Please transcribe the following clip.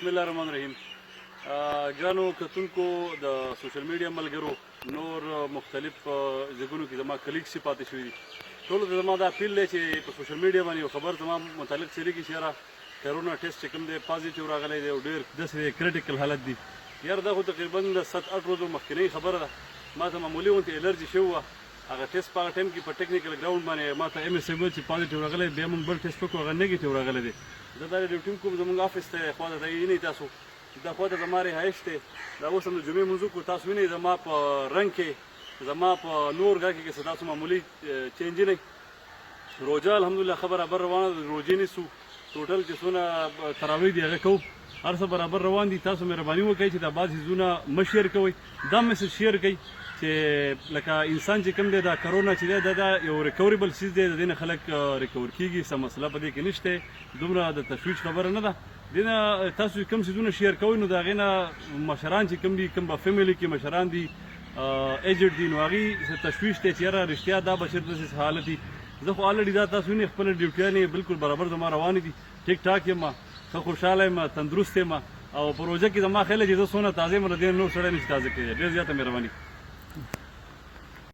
بسم الله الرحمن الرحیم. ګرانو کتونکو د سوشل میډیا ملګرو نور مختلف ځایونو کې زما کلیګس پاتې شوي دي، ټولو ته زما دا اپیل دی چې په سوشل میډیا باندې یو خبر زما متعلق چلیږي چې یاره کرونا ټیسټ چې کوم دی پازیټیو راغلی دی او ډېر داسې کریټیکل حالت دی. یاره دا خو تقریبا د 7-8 ورځو مخکینۍ خبره ده. ما ته معمولي غوندې الرجي شوې وه. هغه ټیسټ په هغه ټایم کې په ټیکنیکل ګراوند باندې ما ته MSM ویل چې پازیټیو راغلی، بیا موږ بل ټیسټ وکړو هغه نیګیټیو راغلی دی. زه دا ډیوټي کوم زموږ افس ته خوا ته وینئ تاسو، دا خوا ته زما رهایش دی. دا اوس هم د جمعې لمونځ وکړو، تاسو وینئ زما په رنګ کې زما په نور ګاکې کې څه داسې معمولي چینج نه. روژه الحمدلله ښه برابر روانه ده، روژې نیسو ټوټل چې څونه تراویح دي هغه کوو، هر څه برابر روان دي. تاسو مهرباني وکړئ چې دا بعض څیزونه مه شیر کوئ، دا میسج شیر کړئ چې لکه انسان چې کوم دی دا کرونا چې دی دا یو ریکوریبل څیز دی، د دې نه خلک ریکور کېږي، څه مسله په دې کې نشته، دومره د تشویش خبره نه ده. دې نه تاسو چې کوم څیزونه شیر کوئ نو د هغې نه مشران چې کوم دي، کوم به فیملي کې مشران دي ایجډ دي، نو هغې تشویش دی چې یاره رښتیا دا بشر داسې حالت دي. زه خو الرډي دا تاسو وینئ خپله ډیوټیانې بالکل برابر زما روانې دي، ټیک ټاک یم، ښه خوشحاله یم، تندرست یم، او په روژه کې زما خیال دی چې زه څونه تازه یم له دې نور سړی نشي تازه کېدی. ډېر زیاته مهرباني.